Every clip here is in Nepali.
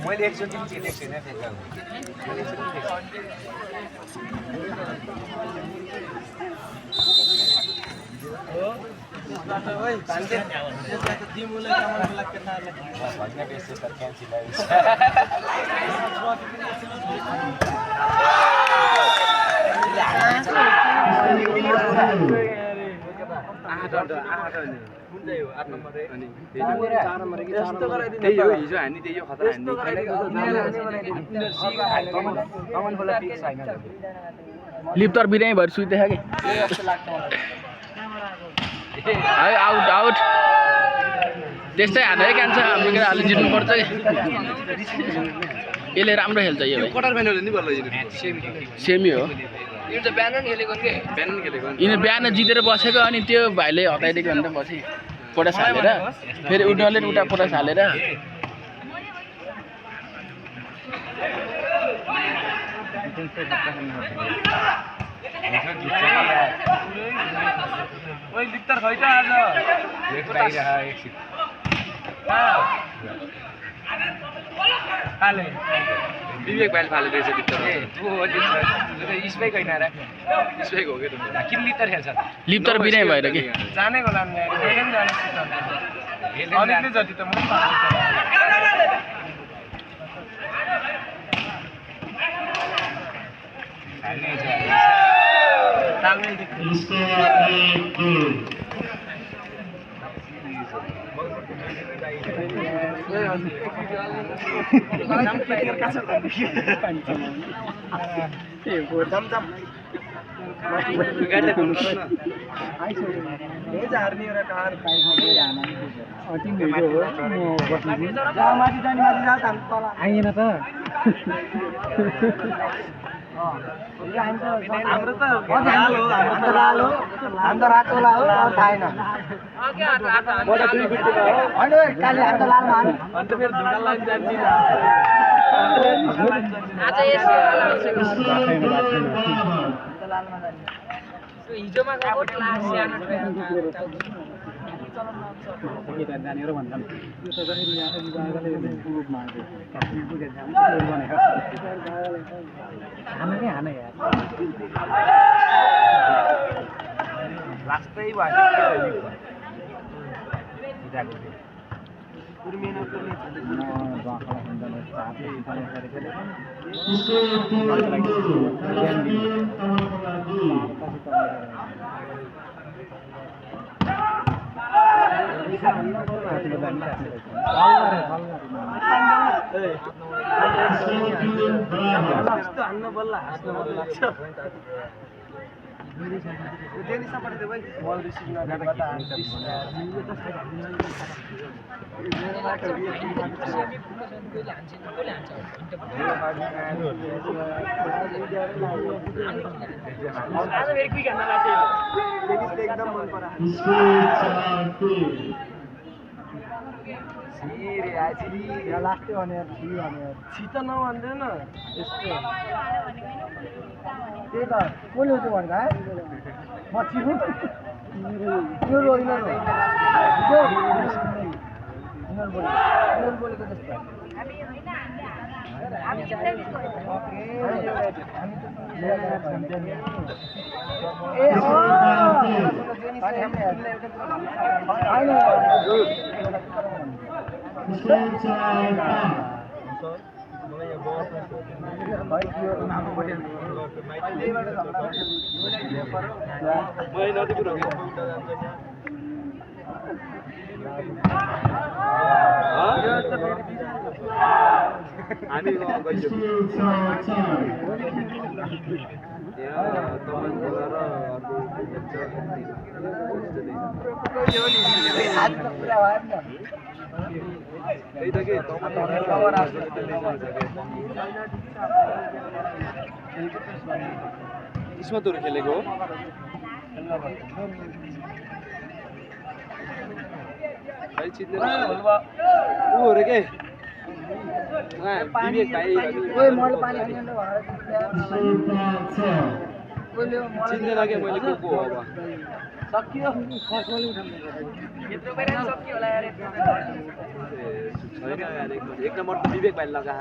मैले एकचोटि जितेको छैन लिप्तर बिरामी भएर सुत्दै कि आउट आउट त्यस्तै हान्दै कान्छ हाम्रो केटाहरूले जित्नु पर्छ कि यसले राम्रो खेल्छ यो भाइ क्वार्टर फाइनल नि बल्ल सेमी हो यो त बिहान खेलेको के बिहान खेलेको यिनी बिहान जितेर बसेको अनि त्यो भाइले हताइदिएको अन्त पछि पोटास हालेर फेरि उनीहरूले उता पोटास हालेर ओइ लिप्तर खै त आज एक बाहिर एकछिन फाले विवेक भाइले फाले रहेछ लिप्तर ए तँ स्पाइक होइन र स्पाइक हो के त किन लिप्तर खेल्छ लिप्तर बिरामी भएर कि जानेको लान मैले पनि जाने अलिकति जति त म हाम्रो त लाल हो हाम्रो रातोला हो अरू थाहा छैन अन्त फेरि ढुङ्गा लाइन जान्छ हिजोमा गएको क्लास लास्टै छिटो नभन्दैन यस्तो त्यही त कसले त्यो भन्दा म छिटो यो रोइन बोलेको जस्तो हामी किस्मतहरु खेलेको हो भाइ चिन्दैन ऊ हो रे के विवेक भाइ ओए मैले पानी हाल्नु चिन्दैन के मैले को हो अब सकियो यत्रो बेला सकियो होला यार छैन यार एक नम्बर त विवेक भाइ लगा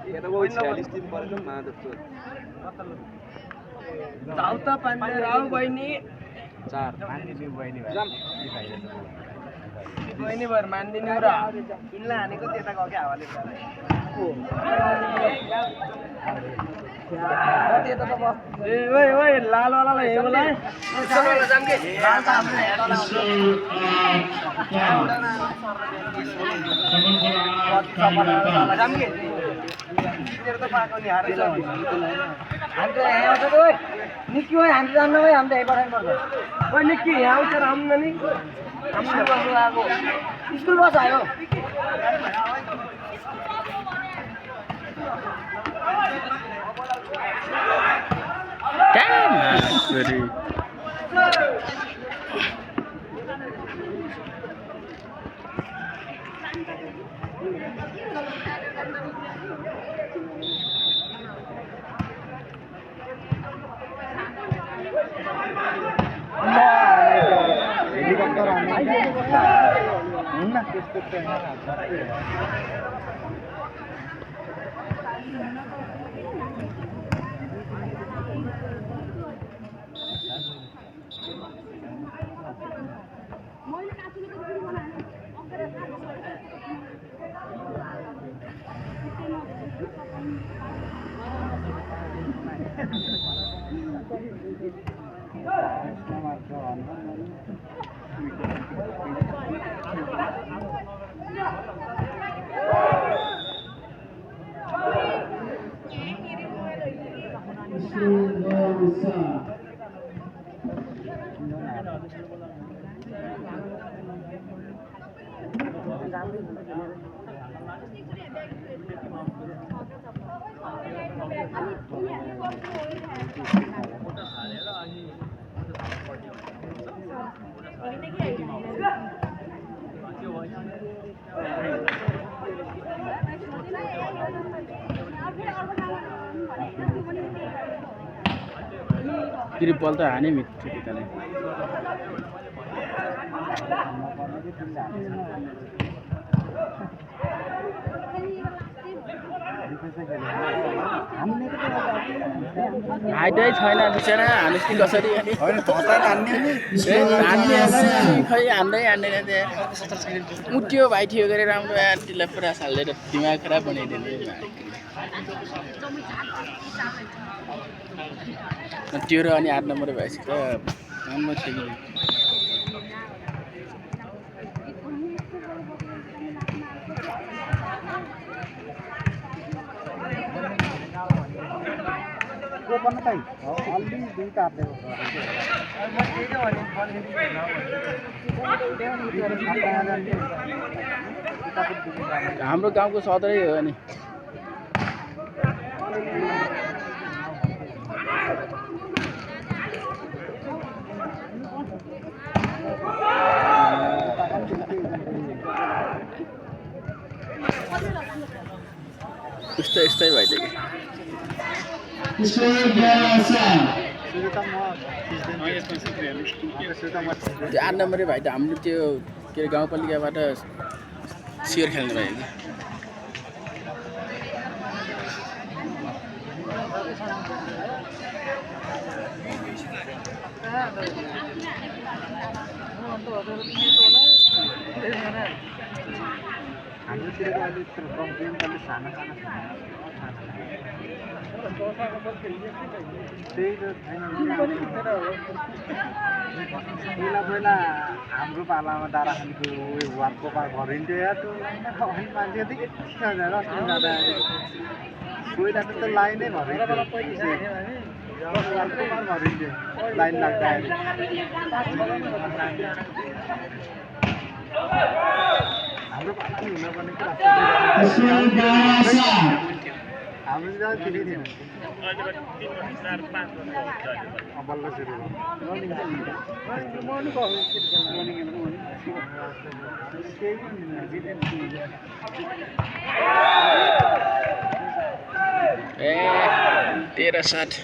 हेर वो 46 दिन परेछ माधव चोर जाऊ त पानी राउ बहिनी 4 बहिनी भर मान्दिनु र तिनलाई हानेको त्यता गयो हावाले त्यता त बस ए ओइ ओइ लाल वालालाई हे बोला उसल वाला जाम के लाल त हाम्रो हेड वाला जाम के तेरो त पाको नि हारे छ हाम्रो यहाँ आउँछ ओइ निक्की ओइ हाम्रो जान्न ओइ हाम्रो यही पठाउनु पर्छ ओइ निक्की यहाँ आउँछ राम नि हाम्रो बस आएको स्कुल बस आयो Damn, that's very. हेलिकप्टर आने हुन्न त्यस्तो त त्रिपल त हाने मिठो तले हाइटै छैन बिचरा हानिस कि कसरी हैन धोता हान्ने हान्ने खै हान्दै हान्दैन त्यहाँ उठ्यो भाइ थियो गरे राम्रो यार त्यसलाई पुरा सालेर दिमाग खराब बनाइदिने त्यो र अनि 8 नम्बर भएपछि त राम्रो थियो पनि त अलि दुई काट्दै हाम्रो गाउँको सदरै हो नि यस्तै भइदियो कि 8 नम्बरै भाइ त हाम्रो त्यो के अरे गाउँपालिकाबाट सियर खेल्नु भयो कि हाम्रोतिर त अलिक कम्प्लेन अलि सानो सानो त्यही त छैन पहिला हाम्रो पालामा डाँडाखालीको उयो वार्डको पार भरिन्थ्यो या त्यो लाइन मान्छे त यति जाँदा पहिला त लाइनै भरिन्थ्यो वार्डको पार भरिन्थ्यो लाइन लाग्दाखेरि हाम्रो पाला हुनुपर्ने कुरा हाम्रो जहाँ ठिकै थिएन बल्ल सुरु ए 13-7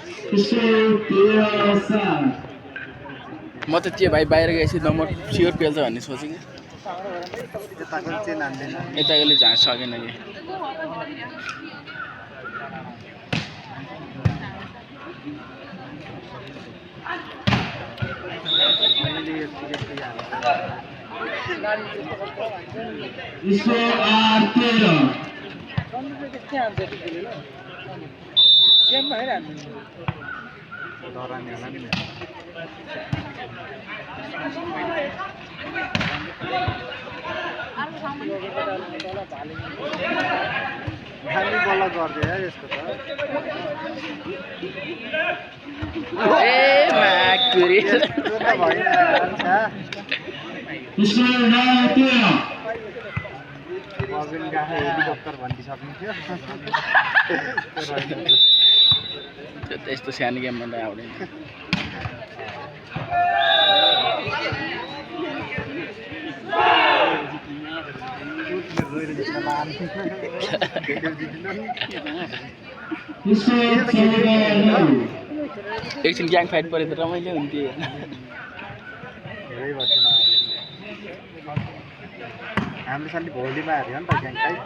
म त त्यो भाइ बाहिर गएपछि नम्बर स्योर पेल्छ भन्ने सोचेँ कि यताकोले झाँ सकेन कि खाली बल्ल गर्दै यार यसको त ए माकुरी त्यो त भएन बबिन गाहे हेलिकप्टर भनिसक्नु थियो त्यस्तो सानो गेममा त आउँदैन एकछिन ग्याङ फाइट परे त रमाइलो हुन्थ्यो हामीले साली भोलिमा हार्यो नि त ग्याङ फाइट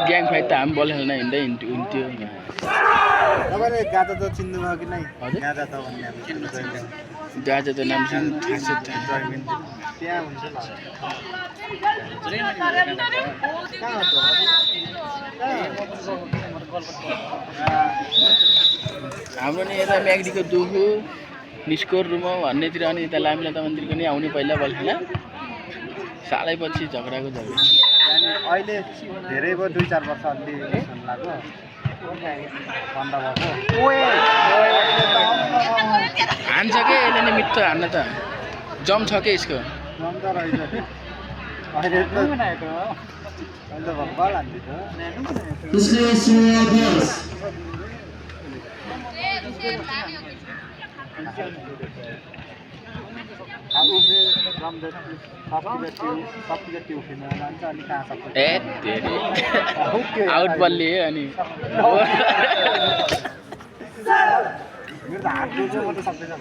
ग्याङ फाइट त हामी बल खेल्न हिँड्दै हुन्थ्यो तपाईँले गाजा त चिन्नुभयो कि नै गाजा त भन्ने गाजा त नाम सुन त्यहाँ हुन्छ हाम्रो नि यता म्याग्दीको दुखु निस्कोर रुम भन्नेतिर अनि यता लामिलाता मन्दिरको नि आउने पहिला बल खेला सालै पछि झगडाको झगडा अहिले धेरै भयो 2-4 वर्ष अलि लाग्यो बन्द भएको हान्छ के यसले नै मिठो हान्न त जम छ के यसको जम त रहेछ अहिले त भक्कल हान्दैछ ए आउट बल्ली अनि मेरो त हात दुख्छ म त सक्दैन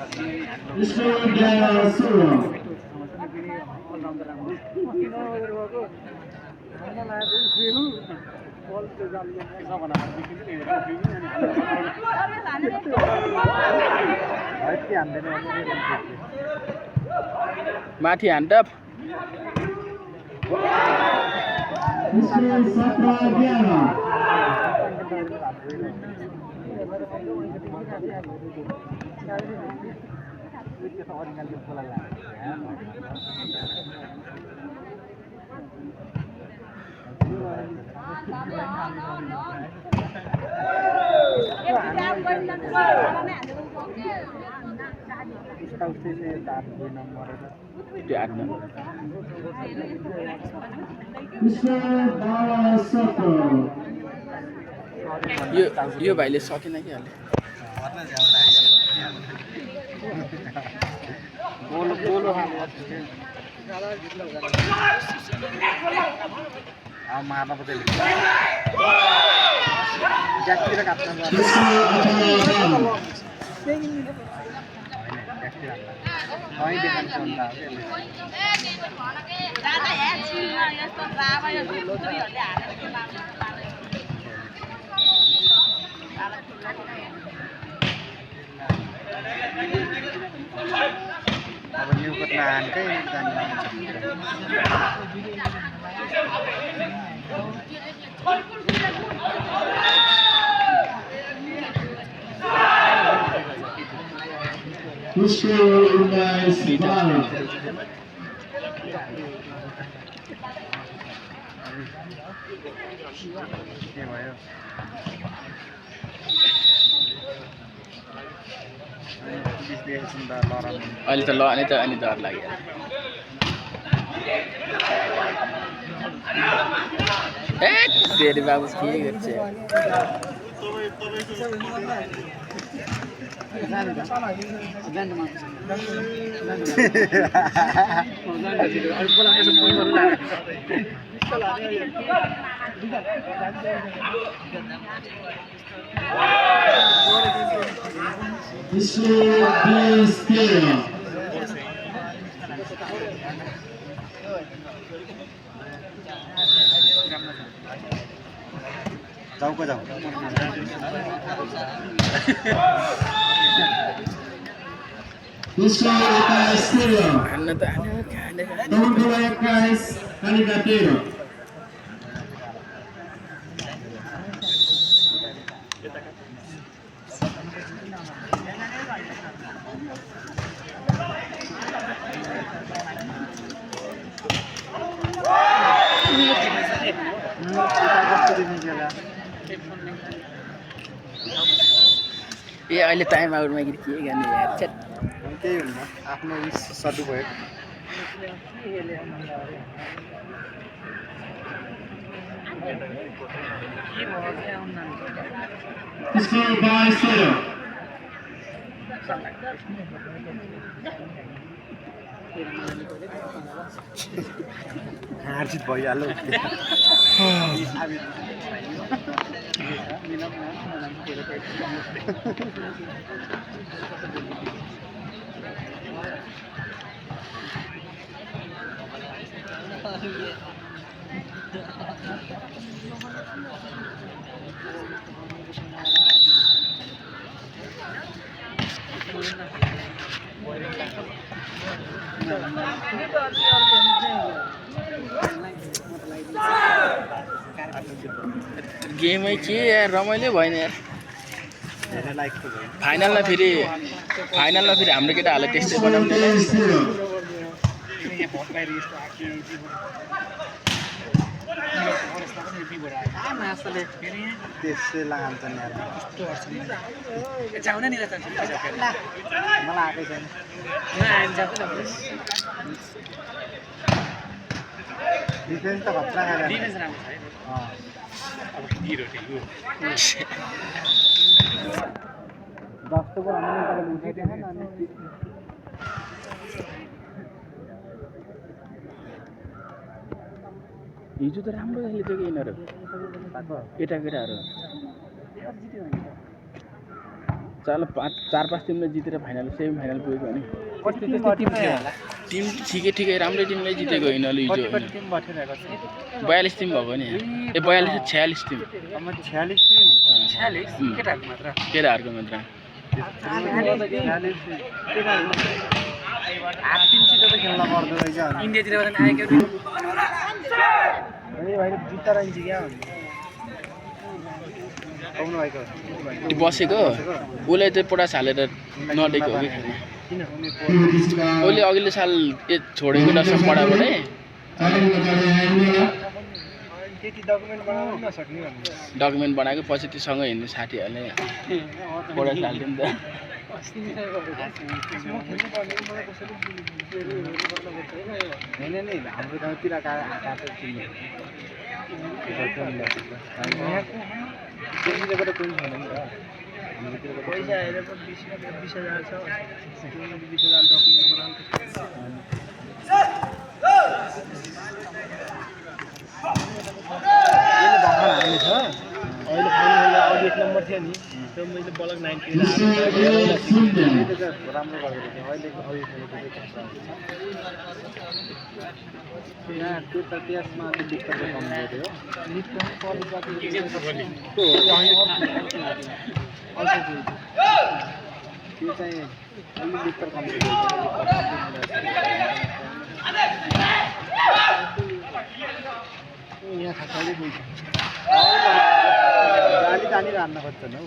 माथि हान्टप यो भाइले सकेन कि हाले मार्न पर्छ ग्यासतिर काट्न अब न्युको नानकै के भयो अहिले त ल अनि डर लाग्यो ए तेरी बाबु के गर्छ जाऊ का जाऊ खान त ए अहिले टाइम आउटमा के गर्ने यार छ्याट। त्यही हुन्न आफ्नो सदुपयोग हारजित भइहाल्यो गेमै के यार रमाइलो भएन यार। फाइनलमा फेरि हाम्रो केटाहरूले त्यस्तै बनाउने त्यसै लान्छन् यार मलाई आएकै छैन डिफेन्स त खतरा खाएर जस्तो हिजो त राम्रो खेलेको थियो कि यिनीहरू केटा केटाहरू चाल 4-5 टिमले जितेर फाइनल सेमी फाइनल पुगेको नि टिम ठिकै राम्रै टिमले जितेको यिनीहरूले हिजो 42 टिम भएको नि ए 42 46 टिम 46 टिम केटाहरूको मात्र टिमसित त खेल्न पर्दो रहेछ इन्डियातिर आएको जुत्ता रहन्छ क्या पाउनु भएको त्यो बसेको उसले चाहिँ पोटास हालेर नडेको हो कि उसले अघिल्लो साल छोडेको दर्शक पढाबाटै डकुमेन्ट बनाएको पछि त्योसँग हिँड्ने साथीहरूले पोटास हाल्थ्यो नि त होइन नि हाम्रो गाउँतिर त्यहीँबाट कोही छैन नि त पैसा हेरेर 20,000 छ 20,000 डकुमेन्ट बनाउनु हाल्ने छ अहिले फाइनल अघि 1 नम्बर थियो नि त्यो मैले बलक 90 राम्रो गर्दै थिएँ अहिलेको अघि खेलेको यहाँ त्यो त त्यसमा अलिक दिक्कत कम गऱ्यो त्यो चाहिँ अलिक दिक्कत कम यहाँ खासै कोही जाली जानी राख्न खोज्छन् हौ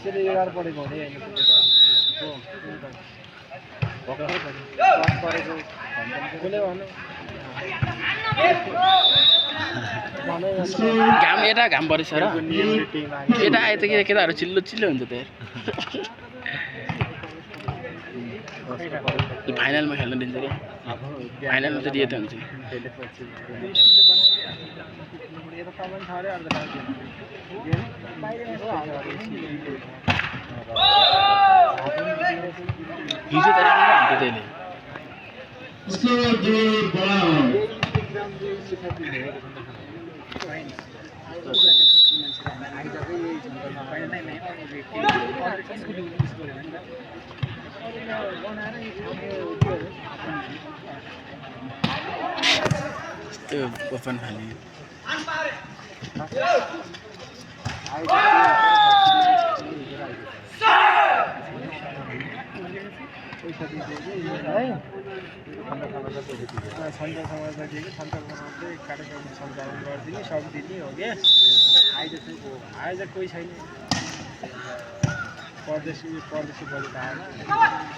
त्यसले 11 पढेको हुँदै घाम यता घाम परेछ र यता आए त केटाहरू चिल्लो हुन्छ त फाइनलमा खेल्न दिन्छ रे फाइनलमा त रियो त हुन्छ हिजो त राम्रो हान्थ्यो त्यसले उसको जो बड़ा है त्यो ओपन खाली कार्यक्रम सञ्चालन गरिदिने सब दिने हो क्या आयोजक कोही छैन परदेशी बढी आएन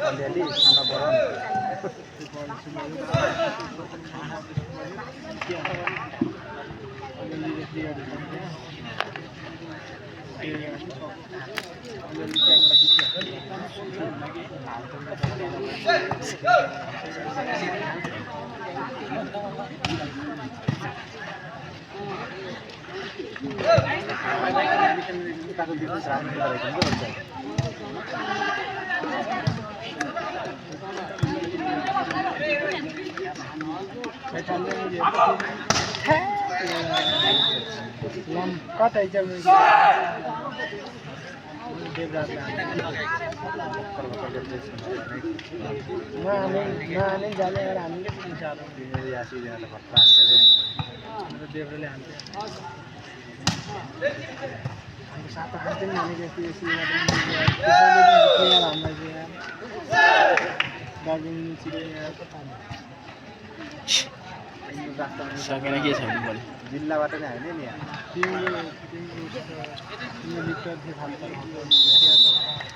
अलिअलि खाना कतै चाहिँ नआने जाने और हामीले देब्रेले हान्छ हाम्रो साथ हान्थ्यो नि हामी जस्तो दार्जिलिङ सकेन के छ भने जिल्लाबाट नै हाल्ने नि तिम्रो लिटर थियो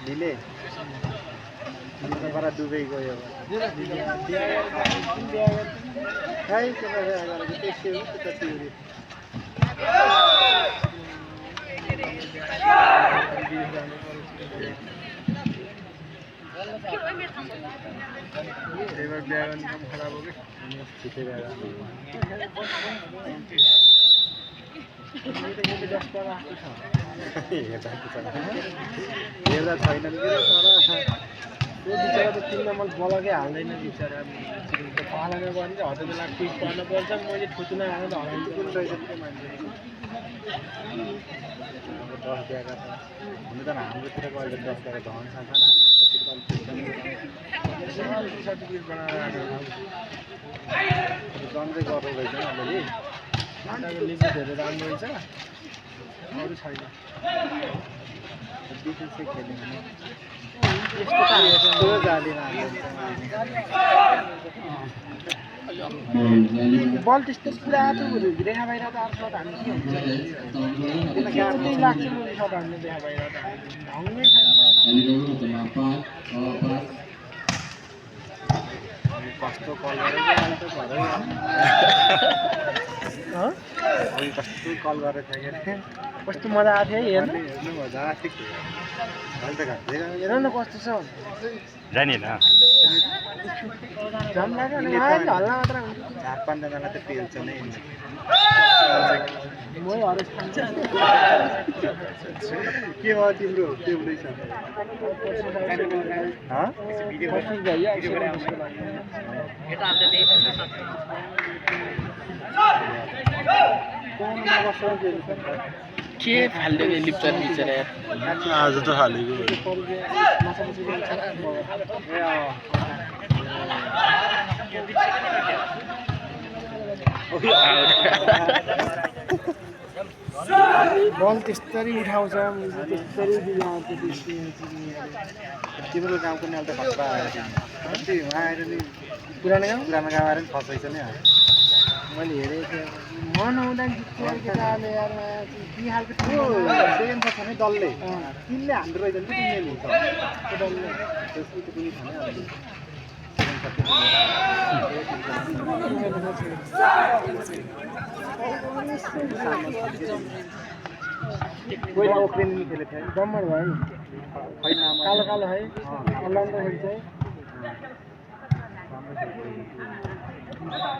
ढिले डुबै गयो खै खराब हो गए हेर्दा छैनन् कि त्यो बिचरा त 3 नम्बर बलकै हाल्दैन बिचरा पालामा गयो भने हद बेला क्विक गर्नुपर्छ मैले ठुटुना आएर त हराइन्छ कुन रहेछ त्यो मान्छे 10 ब्यागा त हुनु त हाम्रोतिर गयो 10 ब्यागा धन साथमा सर्टिफिकेट बनाएर जन्दै गर्नु रहेछ अलिअलि लिमिट धेरै राम्रो रहेछ अरू छैन डिफेन्स चाहिँ खेल्यो भने यस्तो जाँदैन बल त्यस्तो पुरा त देखा बाहिर त अर्को त हामी के हुन्छ लाग्छ मैले सब हामीले देखा बाहिर त ढङ्गै छैन कस्तो कल गरेको अहिले त घरै कस्तो कल गरेको थियो के कस्तो मजा आएको थियो हेर्नु मजा आएको थियो अहिले त हेर न कस्तो छ जाने न झन् लाग्यो नि हल्ला मात्र 4-5 जनालाई त पेल्छ नै मै हरेस खान्छ के भयो तिम्रो के हुँदैछ के फाल्यो नि लिप्टर बिचरा आज त हालेको बल त्यस्तरी उठाउँछ त्यस्तरी दिलाउँछ तिम्रो गाउँको नाल त खतरा आयो आएर नि पुरानो गाउँ आएर नि फसाइछ नि मैले हेरेको थिएँ मन आउँदा केटाले यार के खालको थियो सेकेन्ड छ भने डल्ले तिनले हान्डो रहेछ नि तिमीले डल्ले त्यसको पनि खाने पहिला ओक्रेनी खेलेको थियो डम्बर भयो नि कालो कालो है अल्लाउँदाखेरि चाहिँ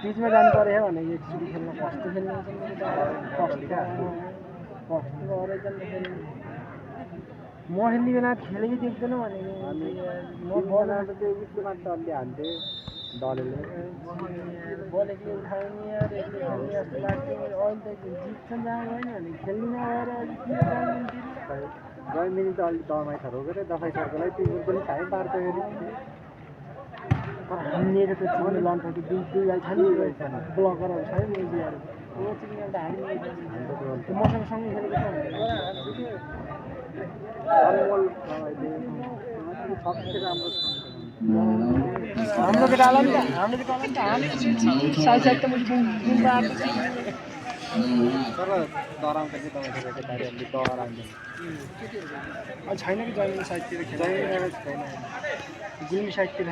पिचमा जानु पर्यो भने एकचोटि खेल्न कस्तो खेल्नु कस्तो रहेछ खेल्नु म खेल्ने बेला खेलेकै देख्दैन भनेको म बल त्यो उसले मात्र अलि हान्थेँ डरले बल एक्लै उठाउने एक्लै खेल्ने जस्तो लाग्थ्यो अहिले त जित्छन् जहाँ गएन भने खेल्नु नभएर गएदेखि त अलिक दमाई छ रोकेर दफाई सर्कोलाई त्यो पनि खाइ पार्छ हान्ने त चिन्ने लन्ठको दुई गाई छ नि ब्लकरहरू छ नि मेजीहरू त्यो चिन्ने त हान्ने मसँग सँगै खेलेको हाम्रो केटालाई नि त साइड त मैले गुण पाएको तर डराउँछ कि तपाईँको केटाले अलि डराउँछ छैन कि जैन साइडतिर खेल्दैन छैन गुल्मी साइडतिर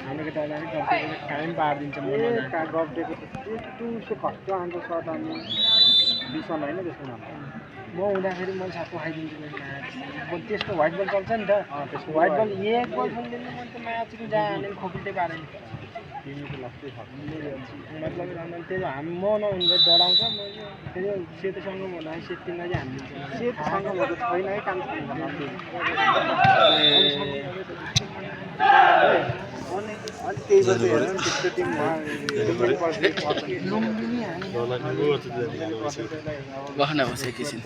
हाम्रो केटालाई अलिक टाइम पारिदिन्छ गफ्टेको टुसो खस्टो हान्छ सर्ट अनि बिसन होइन त्यसको नाम म हुँदाखेरि मैले साथको खाइदिन्छु त्यसको व्हाइट बल चल्छ नि त त्यसको व्हाइट बल एक बल खेल्दैन मैले त म्याचको जहाँ हालेर खोपिँदै पारेँ तिमीको लक्ष्य छ मतलब त्यही हामी म नहुँदा डराउँछ म फेरि सेतोसँग भन्दाखेरि सेतसँग चाहिँ हानिदिन्छ सेतोसँग म त छैन है काम त्यही भएर हेर त्यस्तो टिममा गहना बसे एकैछिन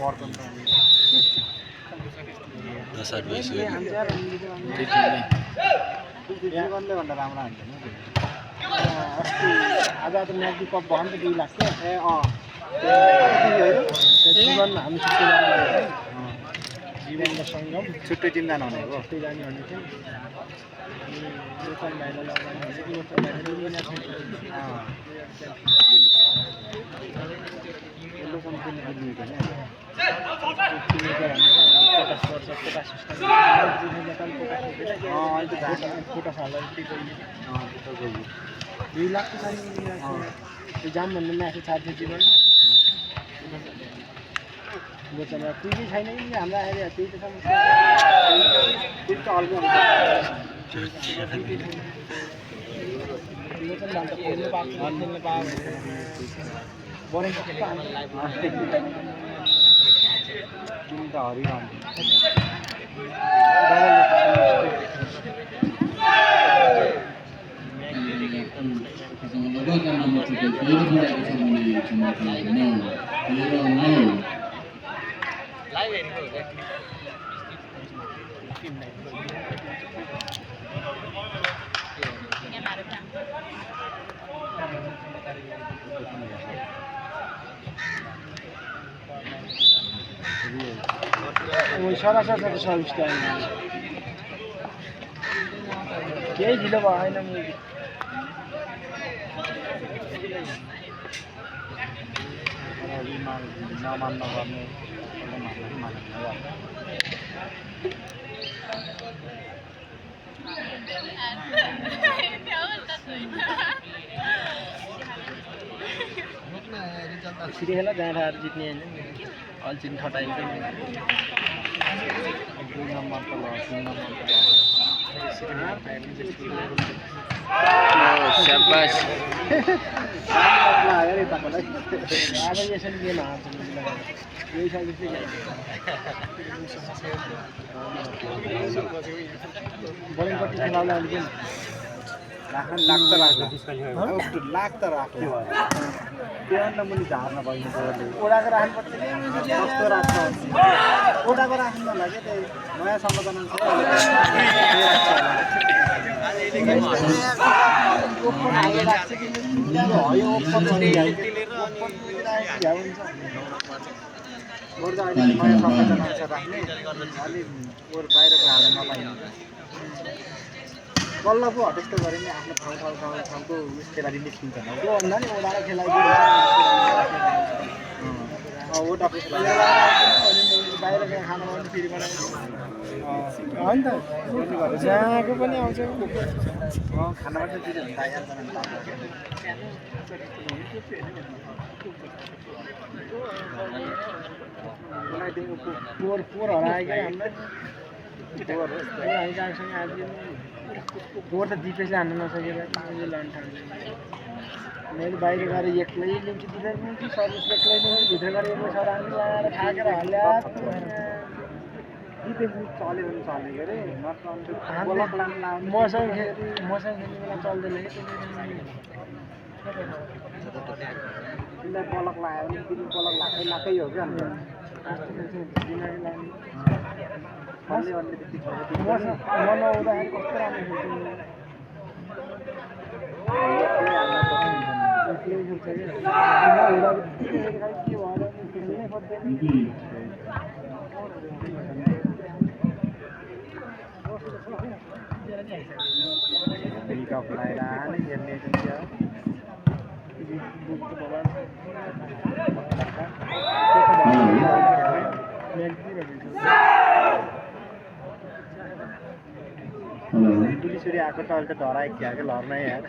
10 8 भइसक्यो भन्दा राम्रो हान्दैन अस्ति आज त म्याच कप भयो नि त 2 लाख क्या जीवन हामी छुट्टै जानु जीवन र सङ्गम छुट्टै टिम जानु भनेको छुट्टै जाने भन्ने थियो लोकल भाइलाई दुई लाख त्यो जाम भन्ने म्याच छाड्छ जीवन गोचरमा पुगै छैन कि हाम्रो आएर त्यही त समस्या त्यो त अर्को खेल्नु पायो भने कस्तो तिमी त हरिरहनु सरासर सर्भिस टाइम केही ढिलो भएन नमान्न गर्ने छिरी खेला जहाँ जित्ने होइन अल्छिन ठटाइन्छ 2 नम्बर त भयो 3 नम्बर शाबाश आज यसरी गेम हार्छ यही सर्भिसले बलिङपट्टि खेलाउला अलिक लाख त राख्यो त्योभन्दा मुनि झार्न भइन्छ ओडाको राख्नुपर्छ कस्तो राख्छ ओडाको राख्नु नलाग्यो त्यही नयाँ संरचना बरु अहिले नयाँ संरचना अनुसार राख्ने अलिक बाहिरको हाल्न नपाइने बल्ल पो हटेस्तो गऱ्यो नि आफ्नो ठाउँको उस खेलाडी निस्किन्छ त्योभन्दा नि ओडाएर खेलाइदियो ओडाको बाहिर खाना पनि फेरि बनाइदियो हो नि त जहाँको पनि आउँछ खाना पनि दियो भने बनाइदिएको पोहोर हरायो क्या हामीलाई पोहोर हराइरहेकोसँग आज तोर त जिपेसले हान्न नसकेर पाँचले लानु थाल्यो मैले बाहिर गएर एक्लै लिन्छु दिँदैन कि सर्भिस एक्लै लिन्छु भित्र गएर एक्लै सराउनु लगाएर थाकेर हल्ल्या जिपेस चल्यो भने चल्यो के अरे मसँग खेल्ने बेला चल्दैन कि तिमीलाई पलक लगायो भने तिमी पलक लाकै हो क्या नआउँदाखेरि कस्तो राम्रो पुलिसरी आएको त अहिले त डराएको थियो क्या लड्न यार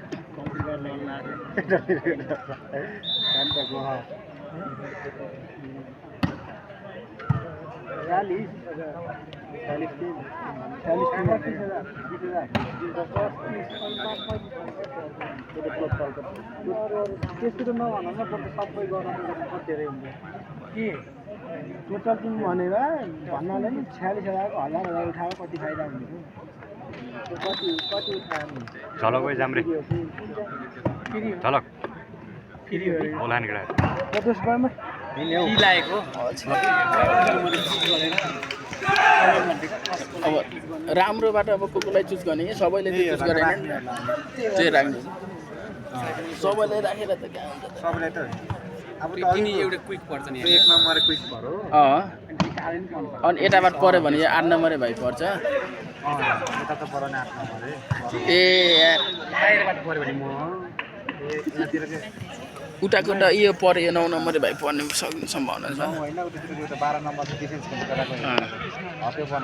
त्यसको त नभन न सबै गराउनु धेरै हुन्छ के टोटल टिम भनेर भन्नाले नि 46,000 को हजार उठायो कति फाइदा हुन्छ कति उठायो झलक गए जाम्रे झलक फेरि ओलान गडा पचास रुपियाँमा की लागेको अब राम्रोबाट अब कोलाई चुज गर्ने कि सबैले चुज गरेन चाहिँ राख्नु सबैले राखेर त कहाँ हुन्छ सबैलाई त अब तिमी एउटा क्विक पर्छ नि एक नम्बर क्विक भरो अनि यताबाट पऱ्यो भने 8 नम्बरै भाइ पर्छ यता त पराउने 8 नम्बर ए बाहिरबाट पऱ्यो भने म यहाँतिर चाहिँ उताको त यो पऱ्यो यो 9 नम्बरै भाइ पर्ने सक्ने सम्भावना छ होइन उतातिर एउटा 12 नम्बर डिफेन्स खेल्ने केटाको हत्यो पर्न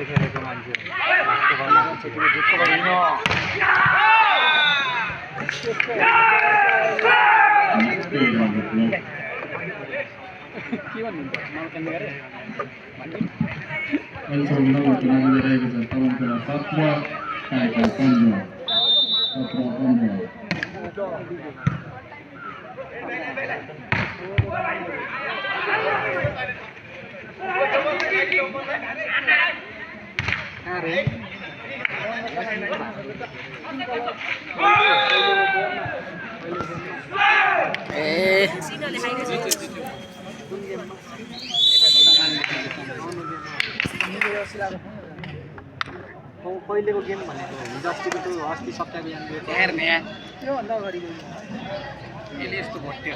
खेलेको मान्छे पहिलेको गेम भनेको हिजो अस्तिको त्यो अस्ति सप्ताहको त्योभन्दा अगाडिको यसले यस्तो भट्यो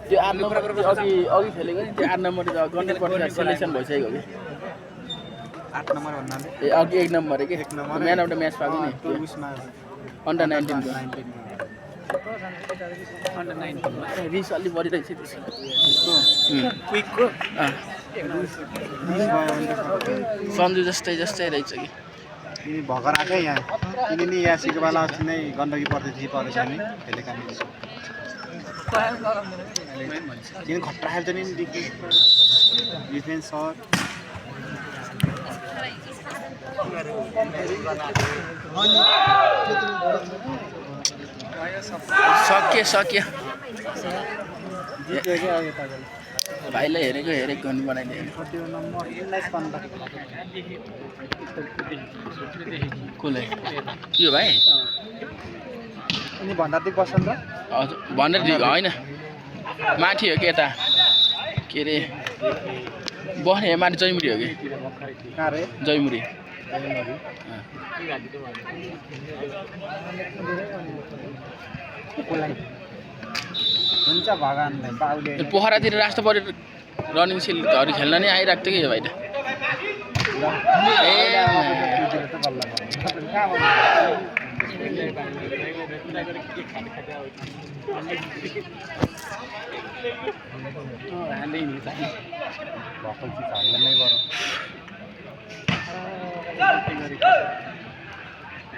त्यो 8 नम्बर अघि खेलेको नि त्यो 8 नम्बर त गर्नुपर्छ सेलेक्सन भइसक्यो कि 8 नम्बर भन्नाले ए अघि 1 नम्बर के म्यान अफ द म्याच पाएको नि त्यो उसमा अन्डर 19 को अन्डर 19 रिस अलि बढिरहेछ त्यसको क्विकको सन्जु जस्तै रहेछ कि तिमी भर्खर आएकै यहाँ तिमी नि यहाँ सिकोबाला अस्ति नै गण्डकी पर्दै थिए परेछ नि खेलेका नि तिमी खट्टा खेल्छ नि डिफेन्स सर सक्यो भाइलाई हेरेको गर्नु बनाइदियो कसलाई यो भाइ अनि भन्दादेखि बस्छन् त हजुर भनेर होइन माथि हो कि यता के अरे बस्ने माथि जयमुरी हो कि कहाँ रे जयमुरी हुन्छ भगवान्लाई बाउले पोखरातिर राष्ट्रपति रनिङ सिलहरू खेल्न नै आइरहेको थियो कि यो भाइ त ए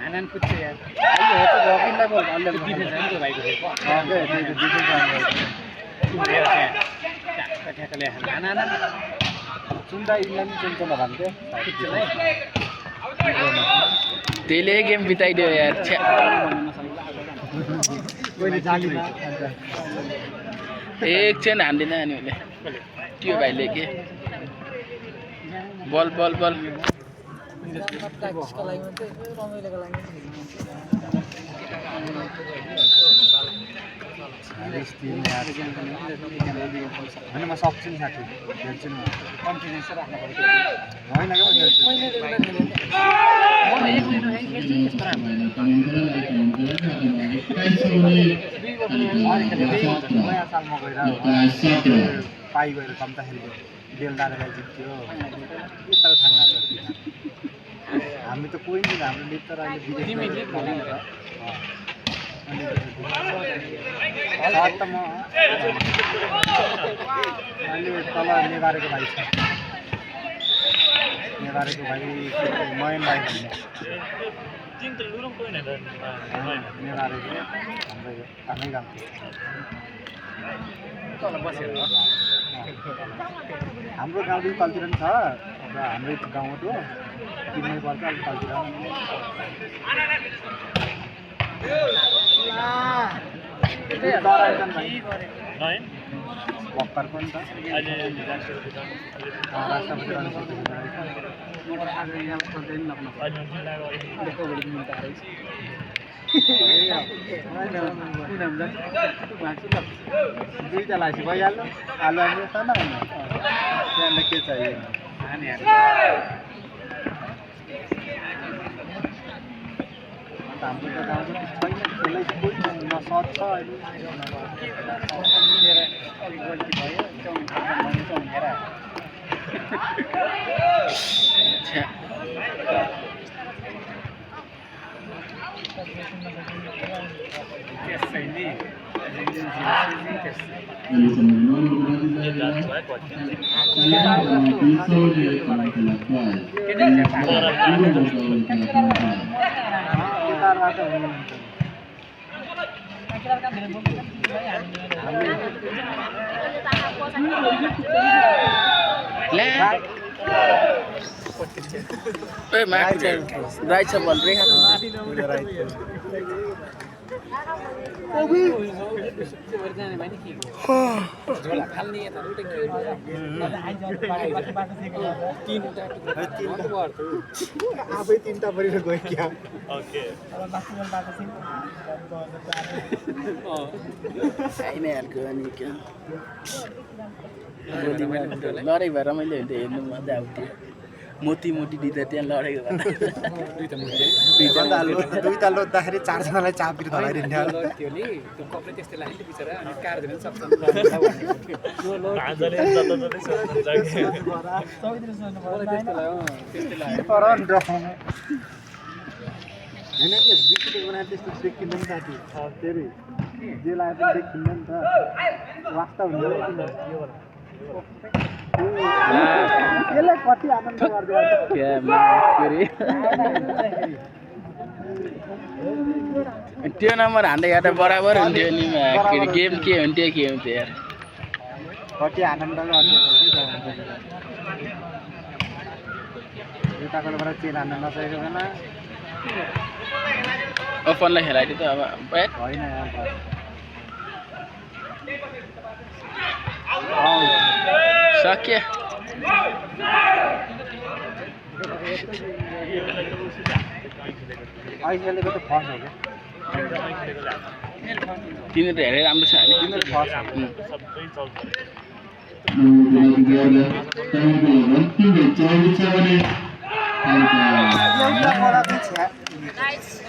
हानन पुग्छ यार अहिले हो त रकिनलाई बोल अलि डिफेन्स है त्यो भाइको ठ्याक्कले हाना चुन्दा इन्डियामा चुन्छ भन्थ्यो त्यसले गेम बिताइदियो यार एकछिन हान्दिनँ अनि उसले त्यो भाइले के बल बल बल होइन म सक्छु नि साथी खेल्छु नि कन्फिडेन्स राख्नु पर्छ होइन क्या नयाँ सालमा गएर पाइ गएर कम्ता खेल्यो बेलदारलाई जित्यो यता थाङ्ना हामी त कोही नि हाम्रो लिग त अहिले त म अहिले तल नेवारेको भाइ छ नेवारेको भाइ नयन भाइ भन्ने नेवारेको हाम्रै गाउँको हाम्रो गाउँदेखि तलतिर पनि छ र हाम्रै गाउँबाट हो किन्नै पर्छ अलिक तलतिर भक्कर पनि त दुईवटा लासी भइहाल्यो आलु आलु त न त्यहाँनिर के चाहियो हाम्रो त गाउँ छैन खेलै कोही नसक्छ अहिले राइट छ बल रेखा आफै तिनवटा परेर गयो क्या लडाइ भएर रमाइलो हुन्थ्यो हेर्नु मजा आउँथ्यो मोती मोती दिँदा त्यहाँ लडेको दुईवटा लोद्दाखेरि चारजनालाई चापेर धराइदिन्थ्यो होइन के बिस्कुट बनाएर त्यस्तो देखिँदैन नि साथी फेरि जे लगाए पनि देखिँदैन नि त वास्ता हुँदैन त्यसलाई कति आनन्द त्यो नम्बर हान्दै गर्दा बराबर हुन्थ्यो नि गेम के हुन्थ्यो यार कति आनन्द उताकोबाट चेन हान्न नसकेको बेला ओपनलाई खेलाइदियो त अब होइन सक्यो अहिलेको त फर्स्ट हो क्या तिनीहरू धेरै राम्रो छ तिनीहरू फर्स्ट Nice.